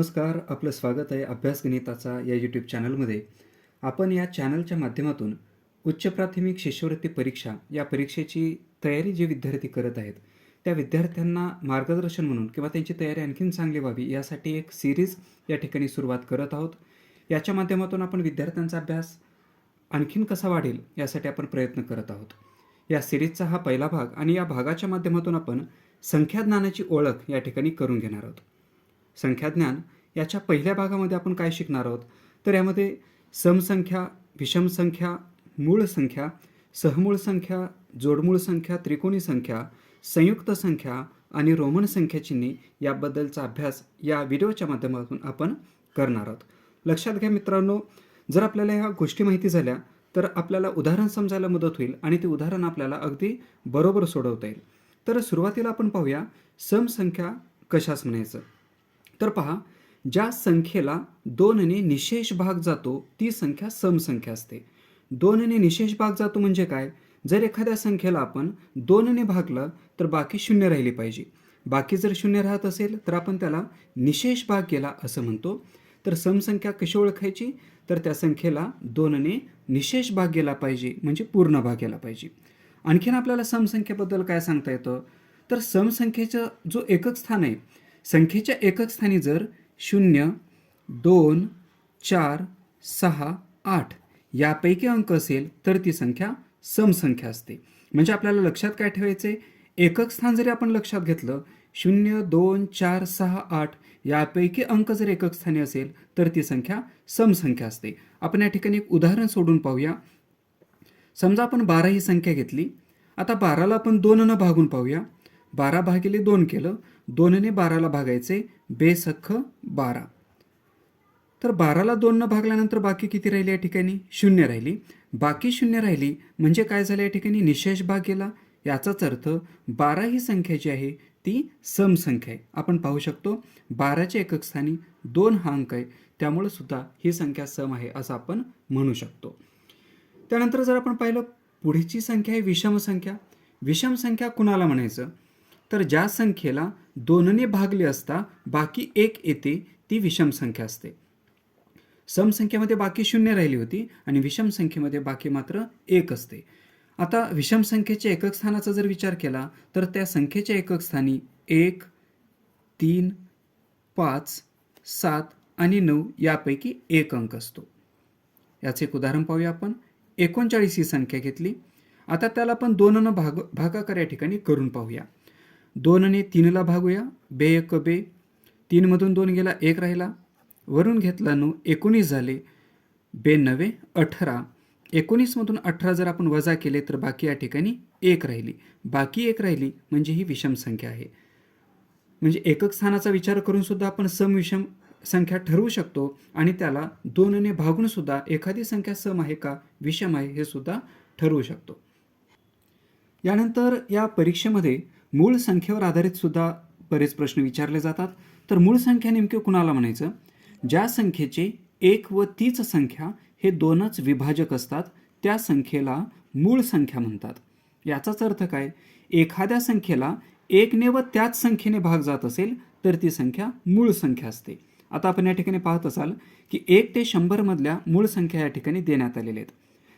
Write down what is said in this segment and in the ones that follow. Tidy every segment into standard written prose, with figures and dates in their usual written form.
नमस्कार, आपलं स्वागत आहे अभ्यास गणिताचा या यूट्यूब चॅनलमध्ये. आपण या चॅनलच्या माध्यमातून उच्च प्राथमिक शिष्यवृत्ती परीक्षा या परीक्षेची तयारी जे विद्यार्थी करत आहेत त्या विद्यार्थ्यांना मार्गदर्शन म्हणून किंवा त्यांची तयारी आणखीन चांगली व्हावी यासाठी एक सिरीज या ठिकाणी सुरुवात करत आहोत. याच्या माध्यमातून आपण विद्यार्थ्यांचा अभ्यास आणखीन कसा वाढेल यासाठी आपण प्रयत्न करत आहोत. या सिरीजचा हा पहिला भाग आणि या भागाच्या माध्यमातून आपण संख्याज्ञानाची ओळख या ठिकाणी करून घेणार आहोत. संख्याज्ञान याच्या पहिल्या भागामध्ये आपण काय शिकणार आहोत तर यामध्ये समसंख्या, विषम संख्या, मूळ संख्या, सहमूळ संख्या, जोडमूळ संख्या, त्रिकोणी संख्या, संयुक्त संख्या आणि रोमन संख्या चिन्हे याबद्दलचा अभ्यास या व्हिडिओच्या माध्यमातून आपण करणार आहोत. लक्षात घ्या मित्रांनो, जर आपल्याला ह्या गोष्टी माहिती झाल्या तर आपल्याला उदाहरण समजायला मदत होईल आणि ते उदाहरण आपल्याला अगदी बरोबर सोडवता येईल. तर सुरुवातीला आपण पाहूया समसंख्या कशास म्हणायचं. तर पहा, ज्या संख्येला 2ने निशेष भाग जातो ती संख्या समसंख्या असते. 2ने निशेष भाग जातो म्हणजे काय? जर एखाद्या संख्येला आपण 2ने भागलं तर बाकी शून्य राहिली पाहिजे. बाकी जर शून्य राहत असेल तर आपण त्याला निशेष भाग गेला असं म्हणतो. तर समसंख्या कशी ओळखायची? तर त्या संख्येला 2ने निशेष भाग गेला पाहिजे म्हणजे पूर्ण भाग गेला पाहिजे. आणखीन आपल्याला समसंख्येबद्दल काय सांगता येतं तर समसंख्येचं जो एकक स्थान आहे, संख्येच्या एकक स्थानी जर 0, 2, 4, 6, 8 यापैकी अंक असेल तर ती संख्या समसंख्या असते. म्हणजे आपल्याला लक्षात काय ठेवायचे, एकक स्थान जरी आपण लक्षात घेतलं 0, 2, 4, 6, 8 यापैकी अंक जर एकक स्थानी असेल तर ती संख्या समसंख्या असते. आपण या ठिकाणी एक उदाहरण सोडून पाहूया. समजा आपण 12 ही संख्या घेतली. आता 12ला आपण 2ने भागून पाहूया. 12 भागिले 2 केलं, 2ने 12ला भागायचे, बेसख्ख 12. तर 12ला 2ने भागल्यानंतर बाकी किती राहिली? या ठिकाणी 0 राहिली. बाकी 0 राहिली म्हणजे काय झालं? या ठिकाणी निशेष भाग गेला. याचाच अर्थ 12 ही संख्या जी आहे ती समसंख्या आहे. आपण पाहू शकतो 12च्या एकक स्थानी 2 हा अंक आहे, त्यामुळे सुद्धा ही संख्या सम आहे असं आपण म्हणू शकतो. त्यानंतर जर आपण पाहिलं, पुढची संख्या आहे विषम संख्या. विषम संख्या कुणाला म्हणायचं तर ज्या संख्येला 2ने भागले असता बाकी 1 येते ती विषम संख्या असते. समसंख्येमध्ये बाकी 0 राहिली होती आणि विषम संख्येमध्ये बाकी मात्र 1 असते. आता विषम संख्येच्या एकक स्थानाचा जर विचार केला तर त्या संख्येच्या एकक स्थानी 1, 3, 5, 7 आणि 9 यापैकी 1 अंक असतो. याचे एक उदाहरण पाहूया आपण. 39 ही संख्या घेतली. आता त्याला आपण 2ने भागाकार या ठिकाणी करून पाहूया. 2ने 3ला भागूया, बे 1 बे, 3 मधून 2 गेला, 1 राहिला, वरून घेतला 9, 19 झाले, बे 9 18. 19 मधून 18 जर आपण वजा केले तर बाकी या ठिकाणी 1 राहिली. बाकी 1 राहिली म्हणजे ही विषम संख्या आहे. म्हणजे एकक स्थानाचा विचार करून सुद्धा आपण सम विषम संख्या ठरवू शकतो आणि त्याला 2ने भागून सुद्धा एखादी संख्या सम आहे का विषम आहे हे सुद्धा ठरवू शकतो. यानंतर या परीक्षेमध्ये मूळ संख्येवर आधारित सुद्धा बरेच प्रश्न विचारले जातात. तर मूळ संख्या नेमके कुणाला म्हणायचं? ज्या संख्येचे 1 व तीच संख्या हे 2च विभाजक असतात त्या संख्येला मूळ संख्या म्हणतात. याचाच अर्थ काय? एखाद्या संख्येला 1ने व त्याच संख्येने भाग जात असेल तर ती संख्या मूळ संख्या असते. आता आपण या ठिकाणी पाहत असाल की 1 ते 100 मधल्या मूळ संख्या या ठिकाणी देण्यात आलेल्या आहेत.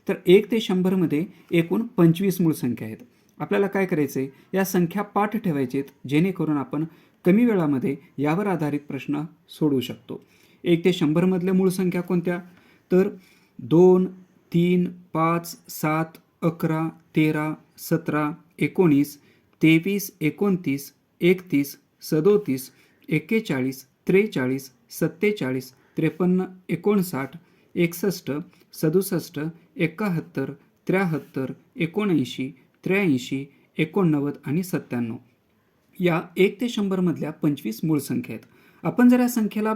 तर 1 ते 100 मध्ये एकूण 25 मूळ संख्या आहेत. आपल्याला काय करायचे, या संख्या पाठ ठेवायचे जेणेकरून आपण कमी वेळामध्ये यावर आधारित प्रश्न सोडवू शकतो. 1 ते 100 मधल्या मूळ संख्या कोणत्या तर 2, 3, 5, 7, 11, 13, 17, 19, 23, 29, 31, 37, 41, 43, 47, 53, 59, 61, 67, 71, 73, 79, 83, 89 आणि 97 या 1 ते 100 मधल्या 25 मूळ संख्या आहेत. आपण जर या संख्येला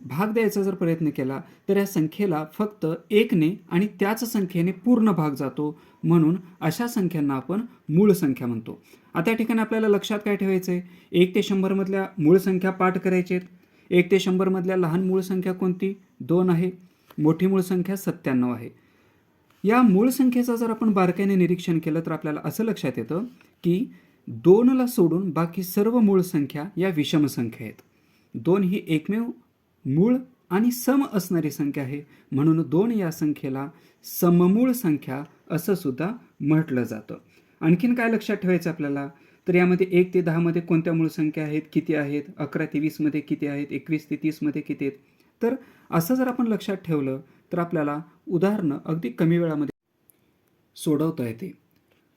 भाग द्यायचा जर प्रयत्न केला तर या संख्येला फक्त 1ने आणि त्याच संख्येने पूर्ण भाग जातो, म्हणून अशा संख्यांना आपण मूळ संख्या म्हणतो. आता या ठिकाणी आपल्याला लक्षात काय ठेवायचं आहे, 1 ते 100 मधल्या मूळ संख्या पाठ करायचे आहेत. 1 ते 100 मधल्या लहान मूळ संख्या कोणती? 2 आहे. मोठी मूळ संख्या 97 आहे. या मूळ संख्येचं जर आपण बारकाईने निरीक्षण केलं तर आपल्याला असं लक्षात येतं की 2ला सोडून बाकी सर्व मूळ संख्या या विषम संख्या आहेत. 2 ही एकमेव मूळ आणि सम असणारी संख्या आहे, म्हणून 2 या संख्येला सममूळ संख्या असं सुद्धा म्हटलं जातं. आणखीन काय लक्षात ठेवायचं आपल्याला, तर यामध्ये 1 ते 10 मध्ये कोणत्या मूळ संख्या आहेत, किती आहेत, 11 ते 20 मध्ये किती आहेत, 21 ते 30 मध्ये किती आहेत. तर असं जर आपण लक्षात ठेवलं तर आपल्याला उदाहरणं अगदी कमी वेळामध्ये सोडवता येते.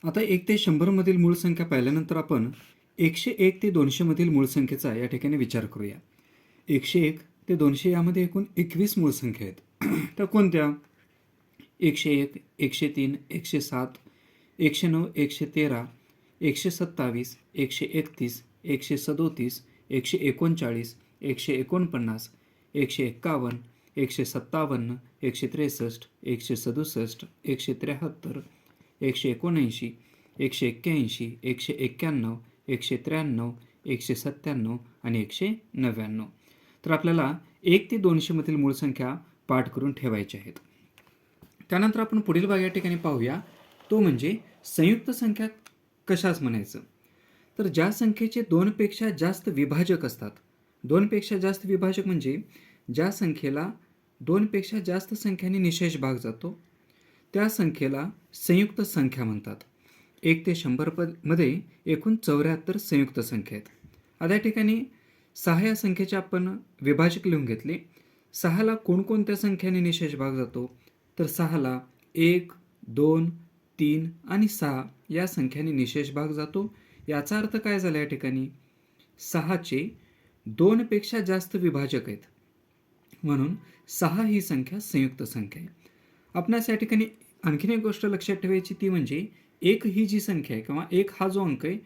आता 1 ते 100 मधील मूळ संख्या पाहिल्यानंतर आपण 101 ते 200 मधील मूळ संख्येचा या ठिकाणी विचार करूया. 101 ते 200 यामध्ये एकूण 21 मूळ संख्या आहेत. त्या कोणत्या? 101, 103, 107, 109, 113, 127, 131, 137, 139, 149, 151, 157, 163, 167, 173, 179, 181, 191, 193, 197 आणि 199. तर आपल्याला 1 ते 200 मधील मूळ संख्या पाठ करून ठेवायच्या आहेत. त्यानंतर आपण पुढील भाग या ठिकाणी पाहूया, तो म्हणजे संयुक्त संख्या कशास म्हणायचं. तर ज्या संख्येचे 2 पेक्षा जास्त विभाजक असतात, 2 पेक्षा जास्त विभाजक म्हणजे ज्या संख्येला 2 पेक्षा जास्त संख्याने निशेष भाग जातो त्या संख्येला संयुक्त संख्या म्हणतात. 1 ते 100 मध्ये एकूण 74 संयुक्त संख्या आहेत. आता या ठिकाणी 6 या संख्येचे आपण विभाजक लिहून घेतले. 6ला कोणकोणत्या संख्येने निशेष भाग जातो, तर 6ला 1, 2, 3 आणि 6 या संख्येने निशेष भाग जातो. याचा अर्थ काय झाला या ठिकाणी, 6चे 2 पेक्षा जास्त विभाजक आहेत, म्हणून 6 ही संख्या संयुक्त संख्या आहे. आपणास या ठिकाणी आणखीन एक गोष्ट लक्षात ठेवायची, ती म्हणजे 1 ही जी संख्या आहे किंवा 1 हा जो अंक आहे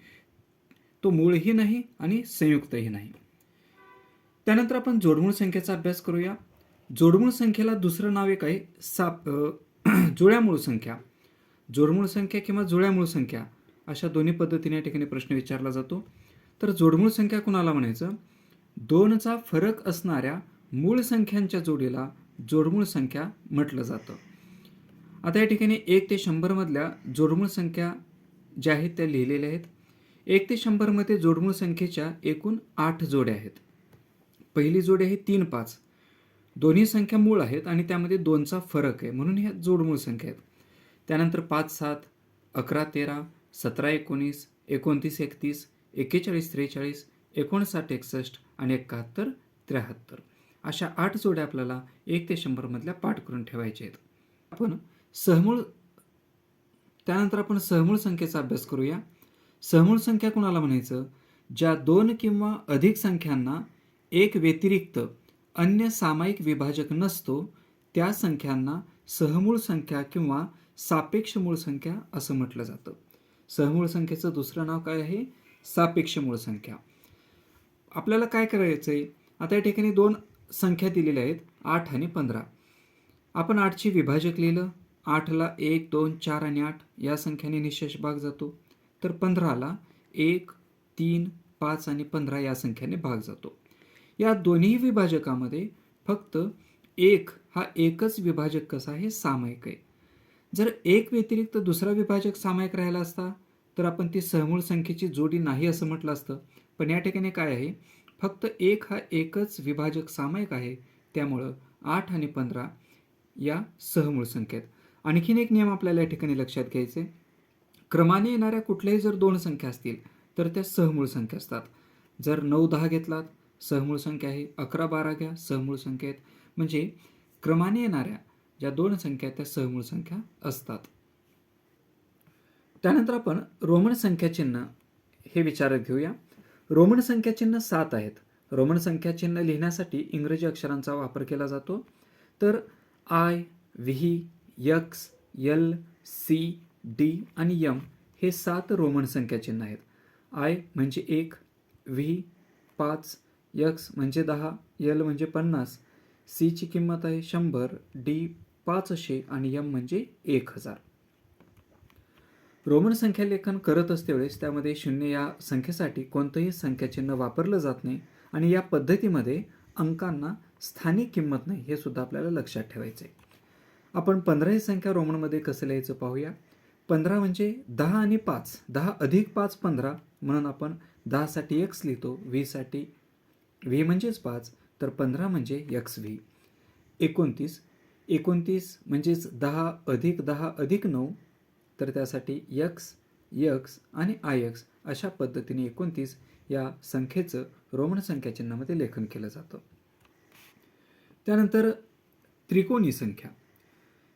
तो मूळही नाही आणि संयुक्तही नाही. त्यानंतर आपण जोडमूळ संख्येचा अभ्यास करूया. जोडमूळ संख्येला दुसरं नाव एक आहे जुळ्यामूळ संख्या. जोडमूळ संख्या किंवा जुळ्यामूळ संख्या अशा दोन्ही पद्धतीने या ठिकाणी प्रश्न विचारला जातो. तर जोडमूळ संख्या कुणाला म्हणायचं, 2चा फरक असणाऱ्या मूळ संख्यांच्या जोडीला जोडमूळ संख्या म्हटलं जातं. आता या ठिकाणी 1 ते 100 मधल्या जोडमूळ संख्या ज्या आहेत त्या लिहिलेल्या आहेत. 1 ते 100 मध्ये जोडमूळ संख्येच्या एकूण 8 जोड्या आहेत. पहिली जोडी आहे 3, 5. दोन्ही संख्या मूळ आहेत आणि त्यामध्ये 2चा फरक आहे, म्हणून ह्या जोडमूळ संख्या आहेत. त्यानंतर 5, 7, 11, 13, 17, 19, 29, 31, 41, 43, 59, 61 आणि 71, 73 अशा 8 जोड्या आपल्याला 1 ते 100 मधल्या पाठ करून ठेवायच्या आहेत. त्यानंतर आपण सहमूळ संख्येचा अभ्यास करूया. सहमूळ संख्या कुणाला म्हणायचं, ज्या 2 किंवा अधिक संख्यांना एक व्यतिरिक्त अन्य सामायिक विभाजक नसतो त्या संख्यांना सहमूळ संख्या किंवा सापेक्ष मूळ संख्या असं म्हटलं जातं. सहमूळ संख्येचं दुसरं नाव काय आहे, सापेक्ष मूळ संख्या. आपल्याला काय करायचं आहे, आता या ठिकाणी 2 संख्या दिलेल्या आहेत, 8 आणि 15. आपण 8ची विभाजक लिहिलं. 8ला 1, 2, 4 आणि 8 या संख्याने निशेष भाग जातो. तर 15ला 1, 3, 5 आणि 15 या संख्याने भाग जातो. या दोन्ही विभाजकामध्ये फक्त 1 हा एकच विभाजक कसा आहे, सामायिक आहे. जर 1 व्यतिरिक्त दुसरा विभाजक सामायिक राहिला असता तर आपण ती सहमूळ संख्येची जोडी नाही असं म्हटलं असतं. पण या ठिकाणी काय आहे, फक्त 1 हा एकच विभाजक सामायिक आहे, त्यामुळं 8 आणि 15 या सहमूळ संख्या आहेत. आणखीन एक नियम आपल्याला या ठिकाणी लक्षात घ्यायचे, क्रमाने येणाऱ्या कुठल्याही जर 2 संख्या असतील तर त्या सहमूळ संख्या असतात. जर 9, 10 घेतलात सहमूळ संख्या आहे, 11, 12 घ्या सहमूळ संख्या आहेत. म्हणजे क्रमाने येणाऱ्या ज्या 2 संख्या आहेत त्या सहमूळ संख्या असतात. त्यानंतर आपण रोमन संख्या चिन्ह हे विचारात घेऊया. रोमन संख्या चिन्ह 7 आहेत. रोमन संख्या चिन्ह लिहिण्यासाठी इंग्रजी अक्षरांचा वापर केला जातो. तर I, V, X, L, C, D आणि M हे 7 रोमन संख्या चिन्ह आहेत. I म्हणजे 1, V 5, X म्हणजे 10, L म्हणजे 50, C ची किंमत आहे 100, D 500 आणि M म्हणजे 1000. रोमन संख्या लेखन करत असतेवेळेस त्यामध्ये 0 या संख्येसाठी कोणतंही संख्याचिन्ह वापरलं जात नाही आणि या पद्धतीमध्ये अंकांना स्थानिक किंमत नाही हे सुद्धा आपल्याला लक्षात ठेवायचं आहे. आपण 15 ही संख्या रोमनमध्ये कसं लिहायचं पाहूया. 15 म्हणजे 10 आणि 5, 10 अधिक 5 15, म्हणून आपण 10 साठी X लिहितो, 20 साठी व्ही म्हणजेच 5, तर 15 म्हणजे एक्स व्ही. 29, 29 म्हणजेच 10 अधिक 10 अधिक 9, तर त्यासाठी यक्स, यक्स आणि आय एक्स अशा पद्धतीने 29 या संख्येचं रोमन संख्या चिन्हामध्ये लेखन केलं जातं. त्यानंतर त्रिकोणी संख्या.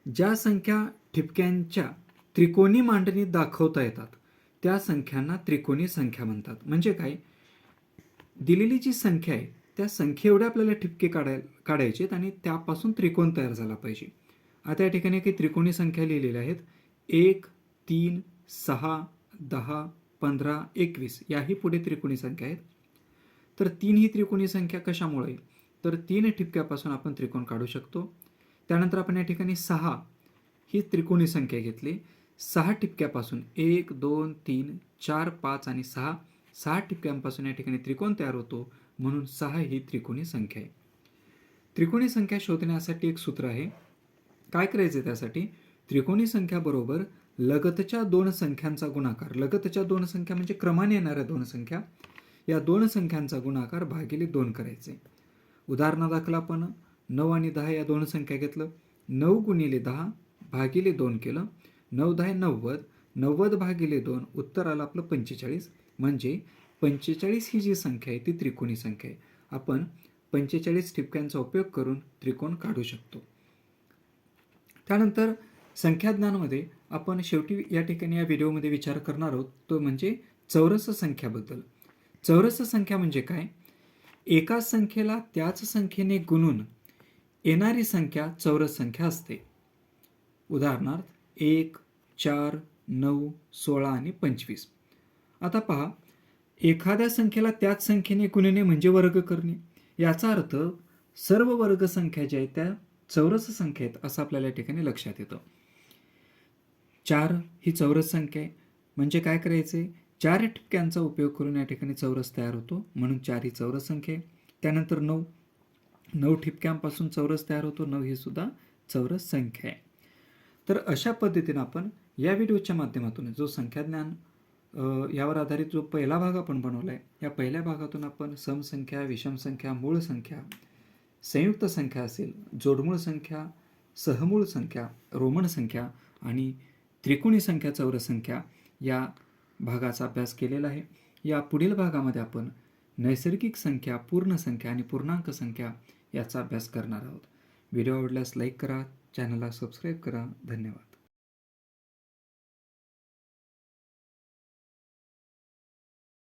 ज्या संख्या ठिपक्यांच्या त्रिकोणी मांडणीत दाखवता येतात त्या संख्यांना त्रिकोणी संख्या म्हणतात. म्हणजे काय, दिलेली जी संख्या आहे त्या संख्येएवढे आपल्याला ठिपके काढायचे आणि त्यापासून त्रिकोण तयार झाला पाहिजे. आता या ठिकाणी काही त्रिकोणी संख्या लिहिलेल्या आहेत. 1, 3, 6, 10, 15, 21 याही पुढे त्रिकोणी संख्या आहेत. तर 3 ही त्रिकोणी संख्या कशामुळे, तर 3 ठिपक्यापासून आपण त्रिकोण काढू शकतो. त्यानंतर आपण या ठिकाणी 6 ही त्रिकोणी संख्या घेतली. 6 ठिपक्यापासून 1, 2, 3, 4, 5 आणि 6 ठिपक्यांपासून या ठिकाणी त्रिकोण तयार होतो, म्हणून 6 ही त्रिकोणी संख्या आहे. त्रिकोणी संख्या शोधण्यासाठी एक सूत्र आहे. काय करायचं त्यासाठी, त्रिकोणी संख्या बरोबर लगतच्या दोन संख्यांचा गुणाकार, लगतच्या दोन संख्या म्हणजे क्रमाने येणाऱ्या दोन संख्या, या दोन संख्यांचा गुणाकार भागिले 2 करायचे. उदाहरणादाखल आपण 9 आणि 10 या दोन संख्या घेतलं. 9 गुणिले 10 भागिले 2 केलं. 9 10 90, 90 भागिले 2 उत्तर आलं आपलं 45. म्हणजे 45 ही जी संख्या आहे ती त्रिकोणी संख्या आहे. आपण 45 ठिपक्यांचा उपयोग करून त्रिकोण काढू शकतो. त्यानंतर संख्याज्ञानामध्ये आपण शेवटी या ठिकाणी या व्हिडिओमध्ये विचार करणार आहोत तो म्हणजे चौरस संख्याबद्दल. चौरस संख्या म्हणजे काय, एका संख्येला त्याच संख्येने गुणून येणारी संख्या चौरस संख्या असते. उदाहरणार्थ 1, 4, 9, 16 आणि 25. आता पहा, एखाद्या संख्येला त्याच संख्येने गुणणे म्हणजे वर्ग करणे. याचा अर्थ सर्व वर्ग संख्या ज्या आहेत त्या चौरस संख्या आहेत असं आपल्याला या ठिकाणी लक्षात येतं. 4 ही चौरस संख्या आहे, म्हणजे काय करायचे, 4 ठिपक्यांचा उपयोग करून या ठिकाणी चौरस तयार होतो, म्हणून 4 ही चौरस संख्या आहे. त्यानंतर 9 ठिपक्यांपासून चौरस तयार होतो, 9 ही सुद्धा चौरस संख्या आहे. तर अशा पद्धतीने आपण या व्हिडिओच्या माध्यमातून जो संख्याज्ञान यावर आधारित जो पहिला भाग आपण बनवला आहे, या पहिल्या भागातून आपण समसंख्या, विषम संख्या, मूळ संख्या, संयुक्त संख्या असेल, जोडमूळ संख्या, सहमूळ संख्या, रोमन संख्या आणि त्रिकोणी संख्या, चौरस संख्या या भागाचा अभ्यास केलेला आहे. या पुढील भागामध्ये आपण नैसर्गिक संख्या, पूर्ण संख्या आणि पूर्णांक संख्या याचा अभ्यास करणार आहोत. व्हिडिओ आवडल्यास लाईक करा, चॅनलला सबस्क्राईब करा. धन्यवाद.